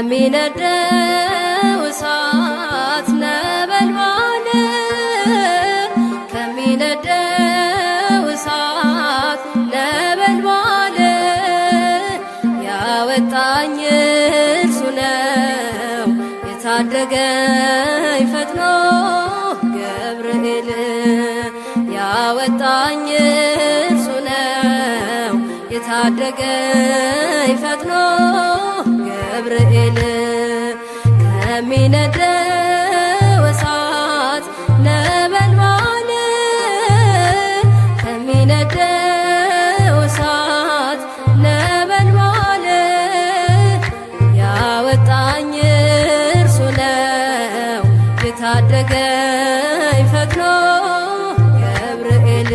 ከሚነደው እሳት ነበልባል ከሚነደው እሳት ነበልባል ያወጣኝ እርሱ ነው የታደገኝ ፈጥኖ ገብርኤል ያወጣኝ እርሱ ነው የታደገኝ ፈጥኖ ገብርኤል ከሚነደው እሳት ነበልባል ከሚነደው እሳት ነበልባል ያወጣኝ እርሱ ነው የታደገኝ ፈጥኖ ገብርኤል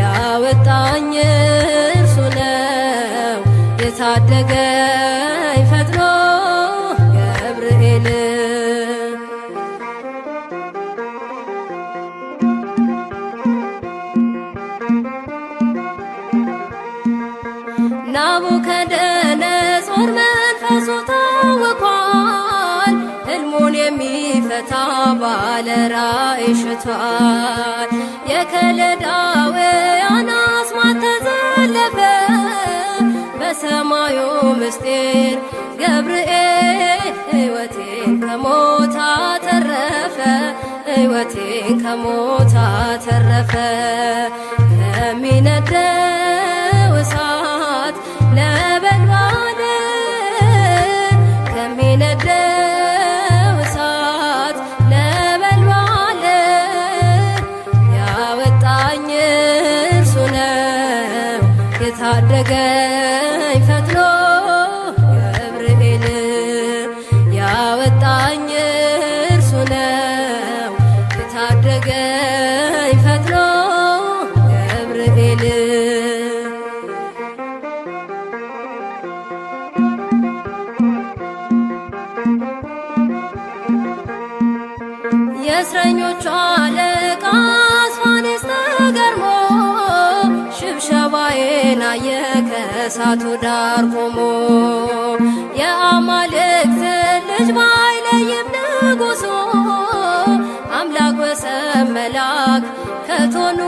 ያወጣኝ እርሱ ነው የታደገኝ ፈጥኖ ገብርኤል ናቡከደነጾር መንፈሱ ታውኳል ሕልሙን የሚፈታ ባለ ራእይ ሽቷል የከለዳውያን አስማት ተዘለፈ በሰማዩ ምስጢር ገብርኤል ሕይወቴን ከሞት አተረፈ ሕይወቴን ከሞት አተረፈ ከሚነደው እሳት ነበልባል ከሚነደው እሳት ነበልባል ያወጣኝ እርሱ ነው የታደገኝ ፈጥኖ ገብርኤል ያወጣኝ እርሱ ነው የታደገኝ ፈጥኖ ገብርኤል የእስረኞቹ አለቃ አስፋኔስ ተገርሞ ሽብሸባዬን አየ ከእሳቱ ዳር ቆሞ የአማልክት ልጅ ባይለይም ንጉሡ አምላክ ወሰብ መልአክ ከቶኑ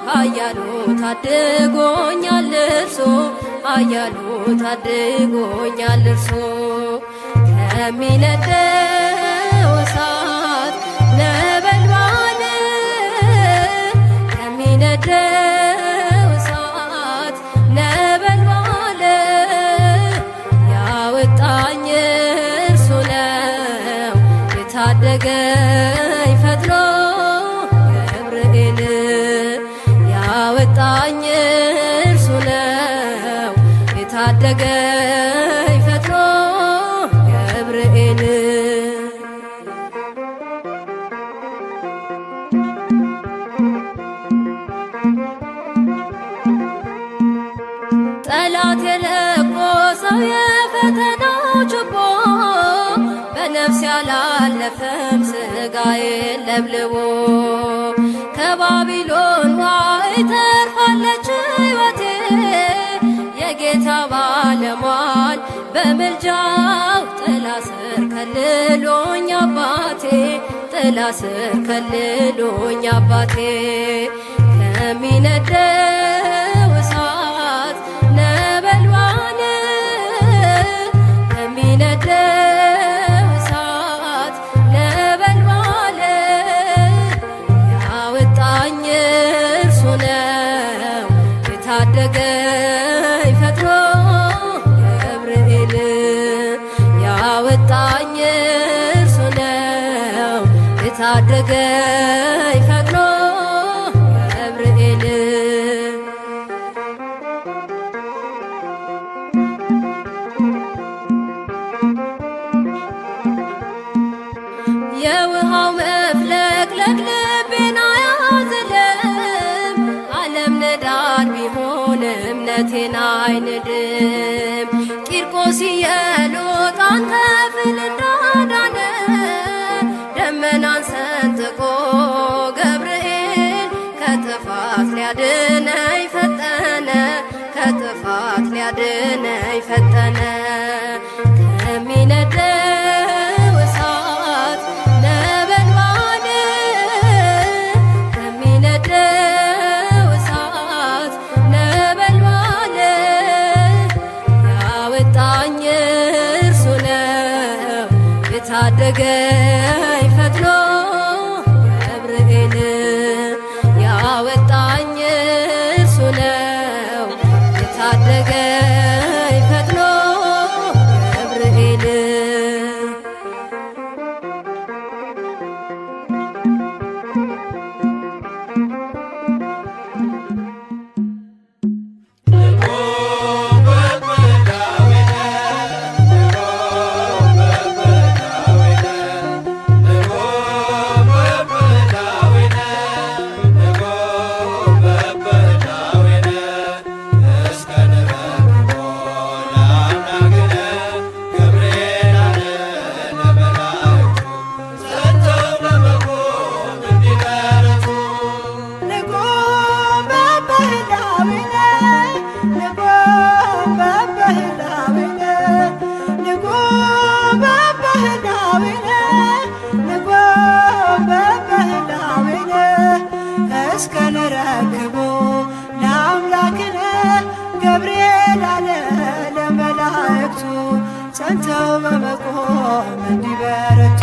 ኃያሉ ታድጎኛል እርሱ ኃያሉ ታድጎኛል እርሱ ከሚነደው እሳት ነበልባል ከሚነደው እሳት ነበልባል ያወጣኝ እርሱ ነው የታደገኝ ፈጥኖ ገብርኤል ያወጣኝ እርሱ ነው የታደገኝ ፈጥኖ ገብርኤል ጠላት የለኮሰው የፈተናው ችቦ በነፍስ ያላለፈም ሥጋዬን ለብልቦ ከባቢሎን ዋይ ተርፋለች ሕይወቴ የጌታ ባለሟል በምልጃው ጥላ ስር ከልሎኝ አባቴ ጥላ ስር ከልሎኝ አባቴ ከሚነደው እሳት ነበልባል ከሚነደው እሳት ነበልባል ያወጣኝ እርሱ ነው የታደገኝ ፈጥኖ ገብርኤል ያወጣኝ እርሱ ነው የታደገኝ ፈጥኖ ገብርኤል የውሃው መፍለቅለቅ ልቤን አያዝልም ዓለም ንዳድ ቢሆን እምነቴን አይንድም ቂርቆስ ኢየሉጣን ከፍል እንዳዳነ ደመናን ሰንጥቆ ገብርኤል ከጥፋት ሊያድነኝ ፈጠነ ከጥፋት ሊያድነኝ ፈጠነ የታደገኝ ፈጥኖ ገብርኤል ያወጣኝ እርሱ ነው። የታደገኝ ፈጥኖ ገብርኤል እስከንረክቦ ለአምላክነ ገብርኤል አለ ለመላእክቱ ጸንተው በመቆም እንዲበረቱ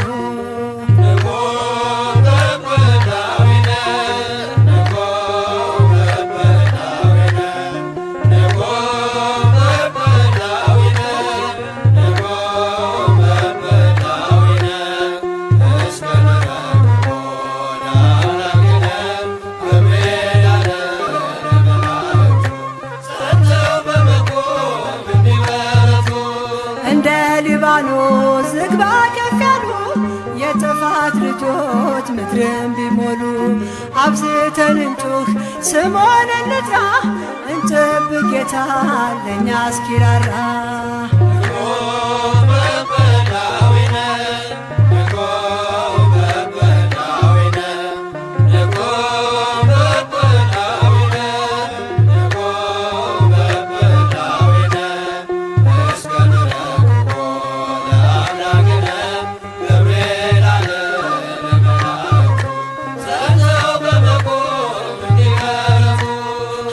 ሊባኖስ ዝግባ ከፍ ያሉ የጥፋት ልጆች ምድርን ቢሞሉ አብዝተን እንጩህ ስሙን እንጥራ እንጠብቅ ጌታ ለእኛ እስኪራራ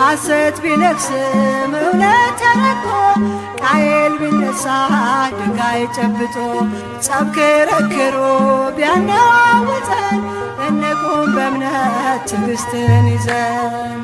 ሐሰት ቢነግስም እውነት ተረቆ ቃየል ቢነሳ ድንጋይ ጨብጦ ጸብ ክርክሩ ቢያነዋውጠን እንቁም በእምነት ትዕግስትን ይዘን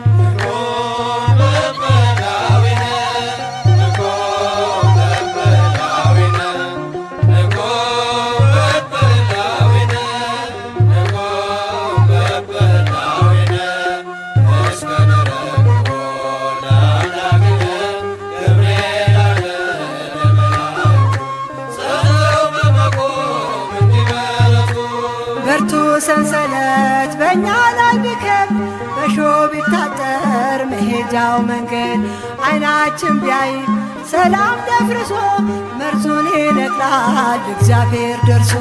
ሰንሰለት በእኛ ላይ ቢከብ በሾህ ቢታጠር መሄጃው መንገድ ዓይናችን ቢያይ ሰላም ደፍርሶ መርዙን ይነቅላል እግዚአብሔር ደርሶ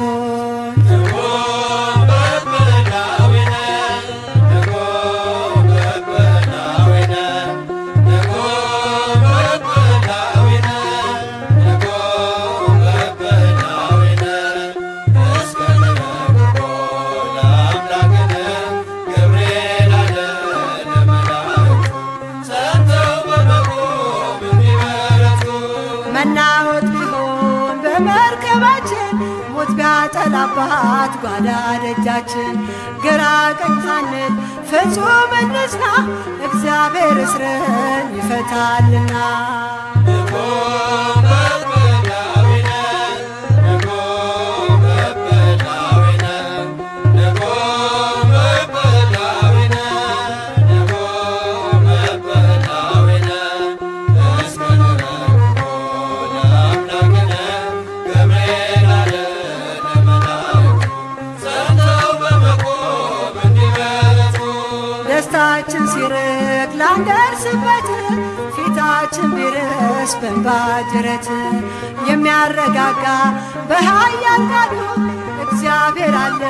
መናወጥ ቢሆን በመርከባችን ሞት ቢያጠላባት ጓዳ ደጃችን ግራ ቀኝ ሳንል ፍጹም እንጽና እግዚአብሔር እስርን ይፈታልና ደስታችን ሲርቅ ላንደርስበት ፊታችን ቢርስ በእንባ ጅረት የሚያረጋጋ በኃያል ቃሉ እግዚአብሔር አለ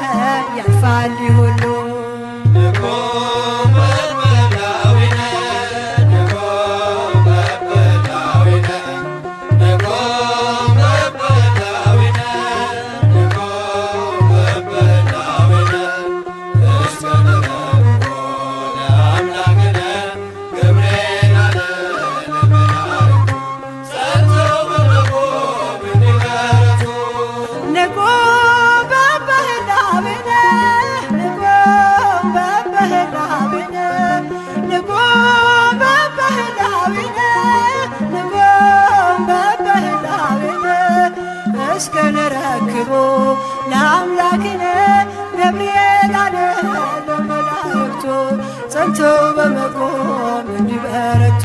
ያልፋል ሁሉ ንቁ ዘክሮ ለአምላክነ ገብርኤል አለ ለመላእክቱ ጸንተው በመቆም እንዲበረቱ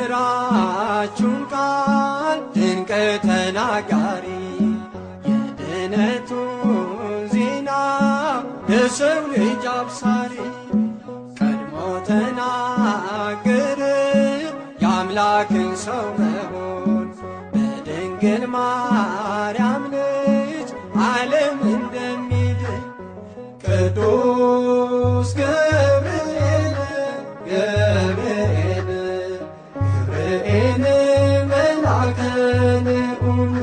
የምስራቹን ቃል ድንቅ ተናጋሪ የድነቱን ዜና ለሰው ልጅ አብሳሪ ቀድሞ ተናገረ የአምላክን ሰው መሆን በድንግል ማርያም ልጅ ዓለም እንደሚድን ቅዱስ ገብርኤል መልአከ ልዑል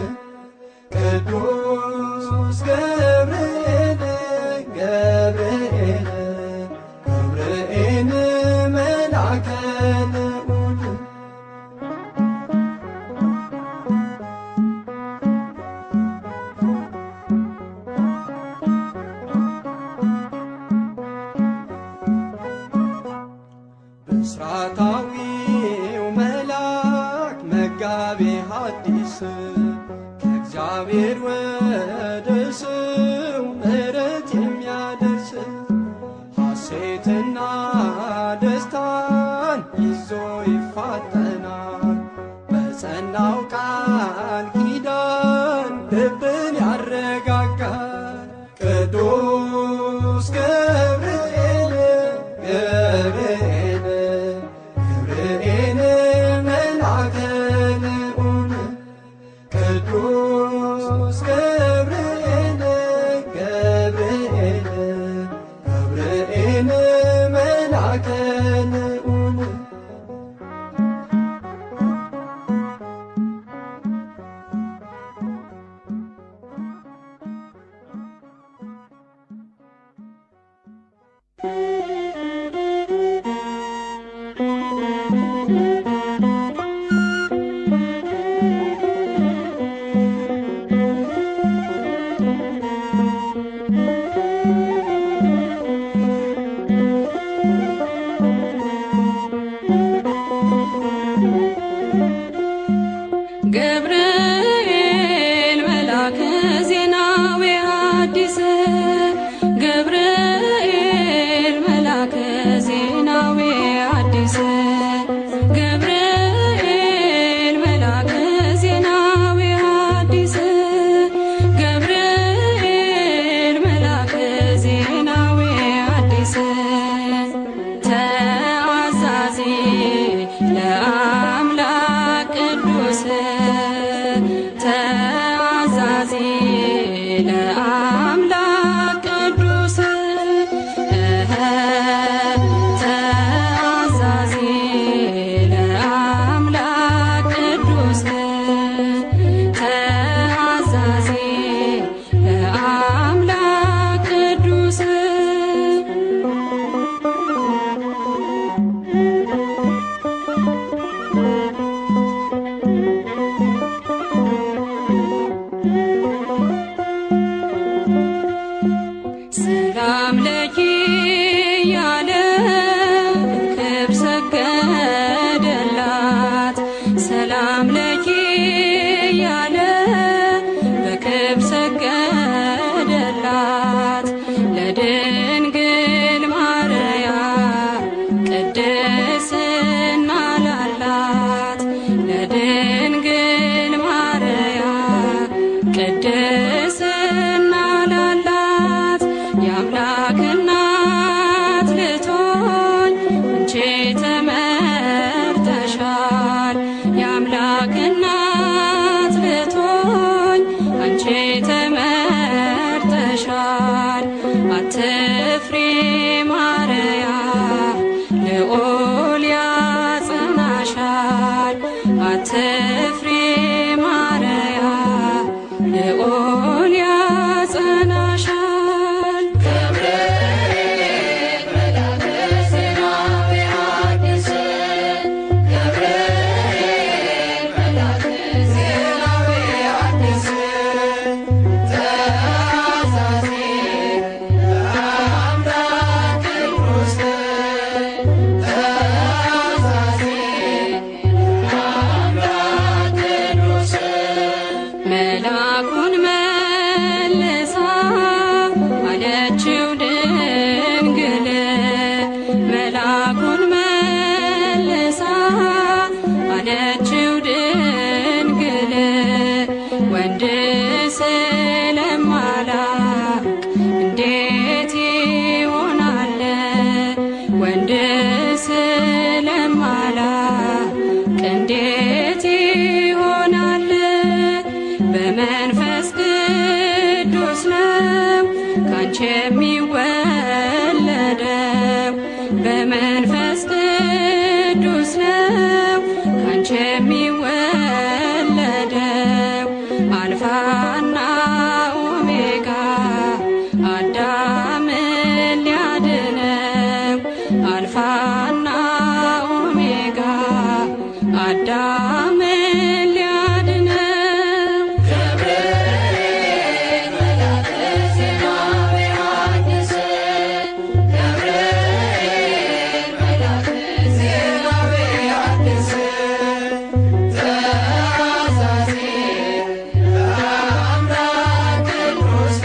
ቅዱስ ገብርኤል መልአከ ልዑል ብስራታዊው መልአክ መጋቤ ሐዲስ ከእግዚአብሔር ወደ ሰው ምሕረት የሚያደርስ ሐሴትና ደስታን ይዞ ይፋጠናል በጸናው ቃል ኪዳን ልብን ያረጋጋል ቅዱስ ገብርኤል መልአከ ልዑል ቅዱስ ገብርኤል መልአከ ልዑል ገብርኤል መልአከ ዜናዊ ሐዲስ ገብርኤል መልአከ ዜናዊ ሐዲስ ገብርኤል መልአከ ዜናዊ ሐዲስ ገብርኤል መልአከ ዜናዊ ሐዲስ ተአዛዚ ለአምላክ ቅዱስ ተአዛዚ ለአምላክ ቅዱስ ተአዛዚ ለአምላክ ቅዱስ ተአዛዚ ለአምላክ ቅዱስ ሰላም ለኪ ያለ ክብር ሰገደላት ሰላም ለኪ ያለ በክብር ሰገደላት ለድንግል ማርያም ቅድስና ላላት ለድንግል ማርያም ቅድስና ላላት የአምላክ እናት ልትሆኝ አንቺ ተመርተሻል የአምላክ እናት ልትሆኝ አንቺ ተመርተሻል አትፍሪ ማርያም አለችው ድንግል መላኩን መልሳ አለችው ድንግል ወንድ ስለማላቅ እንዴት ይሆናል ወንድ ስለማላቅ እንዴት ይሆናል በመንፈስ ቅዱስ ነው ካንቺ የሚወለደው በመንፈስ ቅዱስ ነው ካንቺ የሚወለደው አልፋና ኦሜጋ አዳምን ሊያድነው አልፋና ኦሜጋ አዳምን ሊያድነው ገብርኤል መልአከ ዜና በዮሐንስ ገብርኤል መልአከ ዜና በዮሐንስ ተአዛዚ በአምላክ ቅዱስ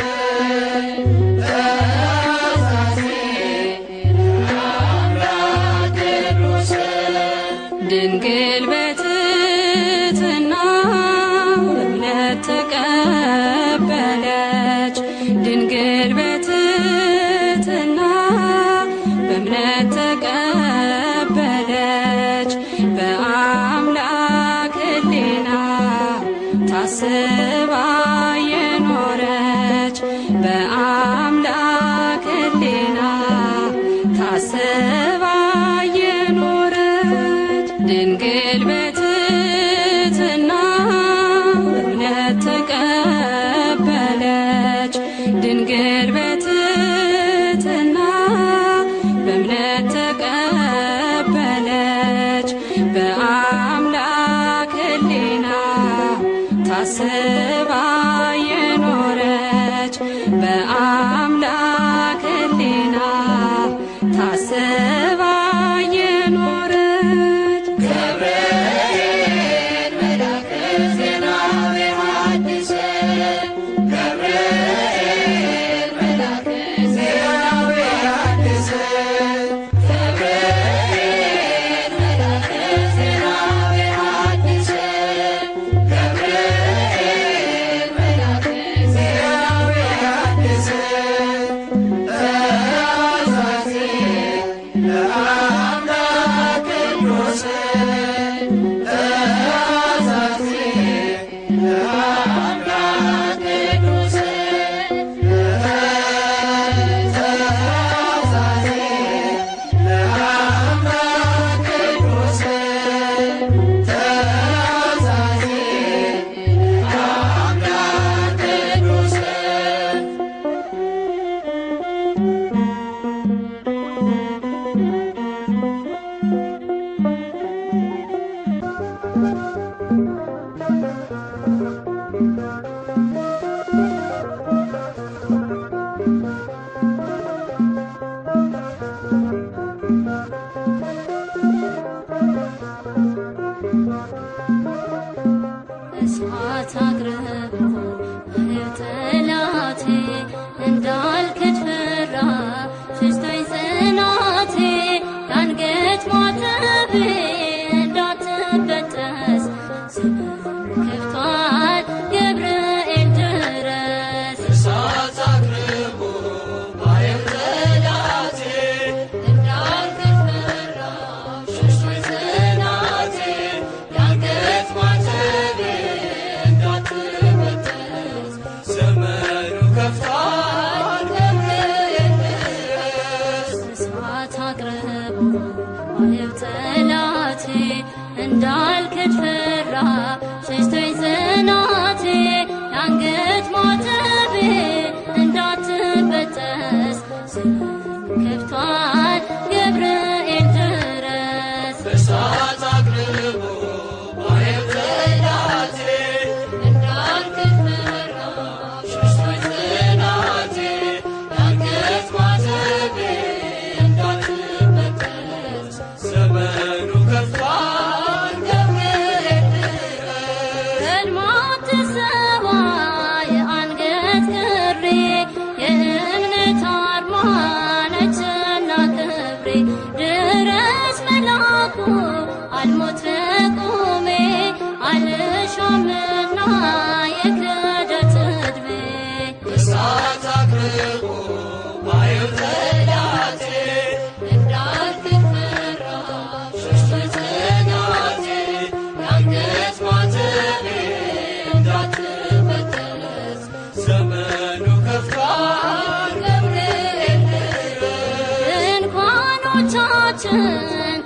በልባችን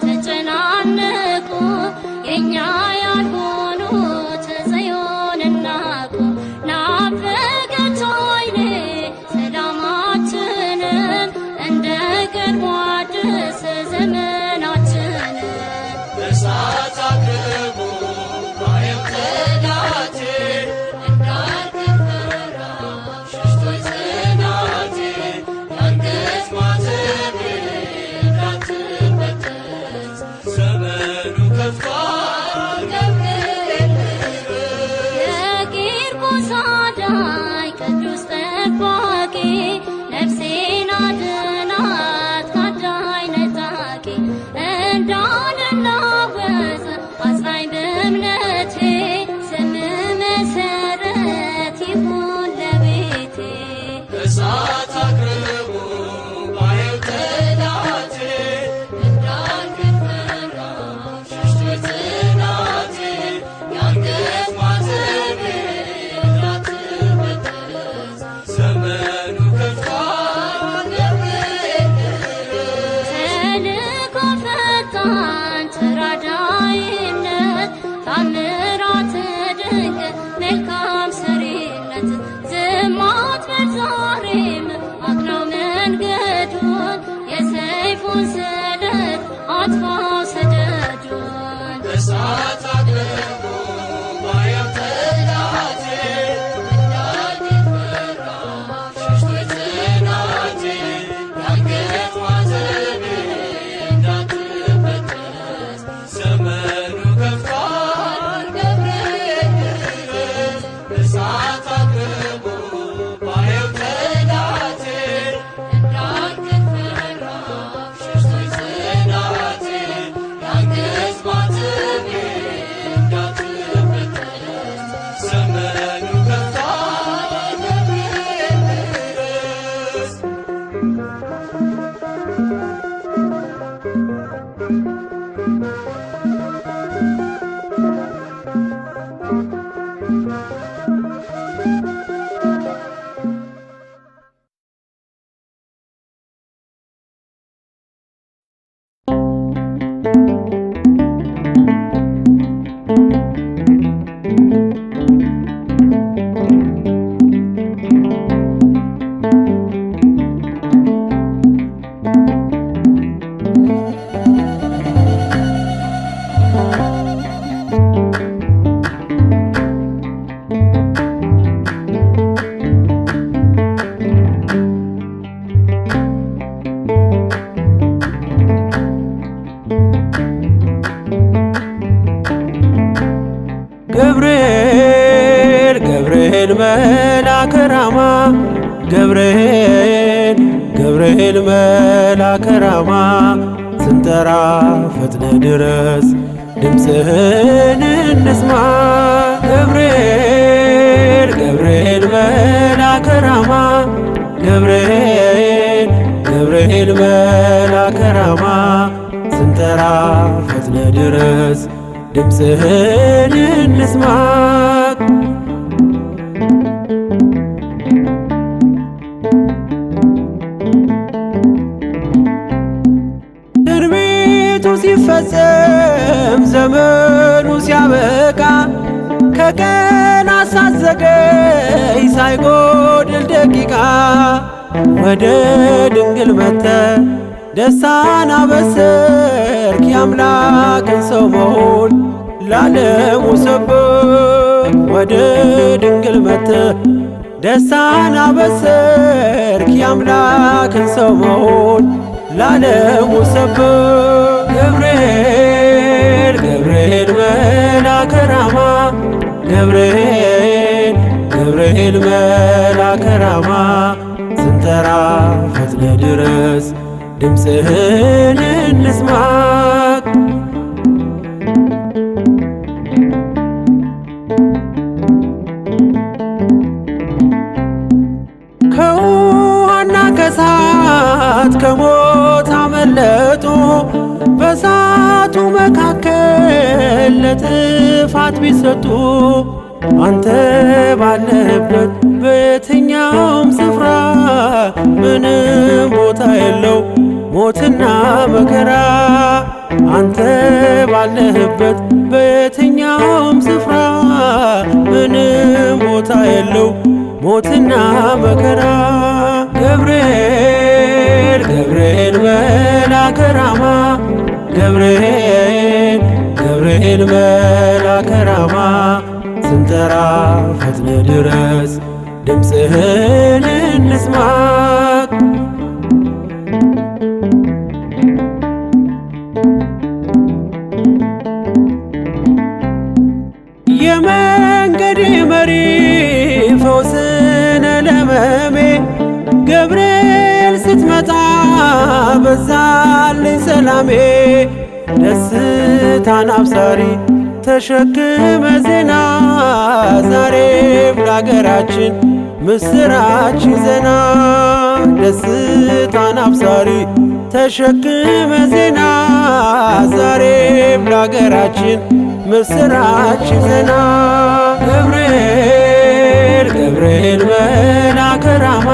ተጨናነቁ የኛ ያልሆኑት ጽዮንን ናቁ። ናፈቀች ዓይኔ ሰላማችንን እንደ ቀድሞ አዲስ ዘመናችንን እሳት አቅርቡ ባየው ጠላቴ እንዳልፈራ ሸሽቶኝ ጽናቴ የአንገት ማተቤ እንዳትበጠስ ዘመኑ ከፍቷል ገብርኤል የቂርቆስ አዳኝ ቅዱስ ጠባቂ ነፍሴን አድናት ከአዳኝ ነጣቂ እንዳልናወጥ አጽናኝ በእምነቴ ስም መሰረት ይሁን ለቤቴ እሳት አቅርቡ ባየው ጠላቴ እንዳልፈራ ሸሽቶኝ ጽናቴ የአንገት ማተቤ እንዳትበጠስ ዘመኑ ከፍቷል ገብርኤል ተልእኮ ፈጣን ተራዳኢነት ታምራት ድንቅ መልካም ሰሪነት ዝም አትበል ዛሬም አቅናው መንገዱን የሰይፉን ስለት አጥፋው ሰደዱን እሳት አቅርቡ ባየው ጠላቴ እንዳልፈራ ሸሽቶኝ ጽናቴ የአንገት ማተቤ እንዳትበጠስ ዘመኑ ከፍቷል ገብርኤል እሳት አቅርቡ ባየው ጠላቴ እንዳልፈራ ሸሽቶኝ ጽናቴ የአንገት ማተቤ እንዳትበጠስ ዘመኑ ከፍቷል ገብርኤል ገብርኤል ገብርኤል መልአከ ራማ ገብርኤል ገብርኤል መልአከ ራማ ስንጠራ ፈጥነ ድረስ ድምፅህን እንስማ። ገብርኤል ገብርኤል መልአከ ራማ ገብርኤል ገብርኤል መልአከ ራማ ስንጠራ ፈጥነ ድረስ ድምፅህን እንስማ። ትንቢቱ ሲፈጸም ዘመኑ ሲያበቃ ከቀናት ሳትዘገይ ሳይጎድል ደቂቃ ወደ ድንግል መጥተ ደስታን አበሰርክ የአምላክን ሰው መሆን ለዓለሙ ሰበክ። ወደ ድንግል መጥተ ደስታን አበሰርክ የአምላክን ሰው መሆን ለዓለሙ ሰበክ። ገብርኤል ገብርኤል መልአከ ራማ ገብርኤል ገብርኤል መልአከ ራማ ስንጠራ ፈጥነ ድረስ ድምፅህን እንስማ። ከውሃና ከእሳት ከሞት አመለጡ በእሳቱ መካከል ለጥፋት ቢሰጡ አንተ ባለህበት በየትኛውም ስፍራ ምንም ቦታ የለው ሞትና መከራ አንተ ባለህበት በየትኛውም ስፍራ ምንም ቦታ የለው ሞትና መከራ። ገብርኤል ገብርኤል መልአከ ራማ ገብርኤል ገብርኤል መልአከ ራማ ስንጠራ ፈጥነ ድረስ ድምፅህን እንስማ። የመንገዴ መሪ ፈውስነ ለመሜ ገብርኤል ስትመጣ በዛልኝ ሰላሜ። ደስታን አብሳሪ ተሸክመ ዜና ዛሬም ለአገራችን ምስራች ዜና። ደስታን አብሳሪ ተሸክመ ዜና ዛሬም ለአገራችን ምስራች ዜና። ገብርኤል ገብርኤል መልአከ ራማ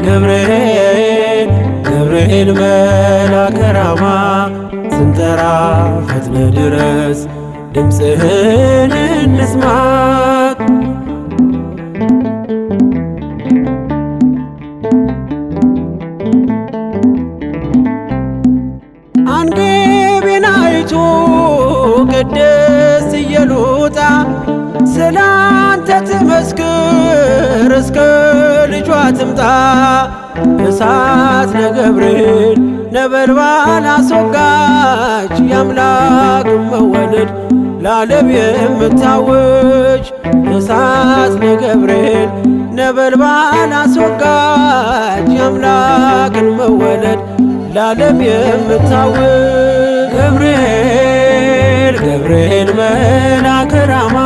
ገብርኤል ገብርኤል መልአከ ራማ ስንጠራ ፈጥነ ድረስ ድምፅህን እንስማ። አንጌቤን አይቶ ቅድስት ኢየሉጣ ስላንተ ትመስክር እስከ ልጇ ትምጣ። እሳት ነገብርኤል ነበልባል አስወጋች የአምላክ መወለድ ለዓለም የምታውጅ። እሳት ነገብርኤል ነበልባል አስወጋች የአምላክን መወለድ ለዓለም የምታውጅ። ገብርኤል ገብርኤል መልአከ ራማ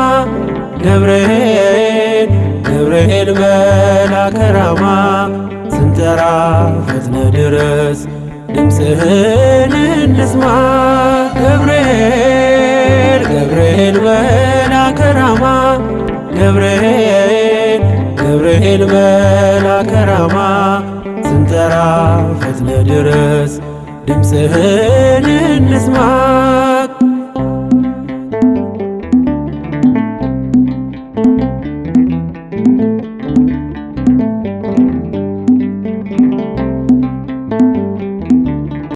ገብርኤል ገብርኤል መልአከ ራማ ስንጠራ ፈጥነ ድረስ ድምፅህን እንስማ። ገብርኤል ገብርኤል መልአከ ራማ ገብርኤል ገብርኤል መልአከ ራማ ስንጠራ ፈጥነ ድረስ ድምፅህን እንስማ።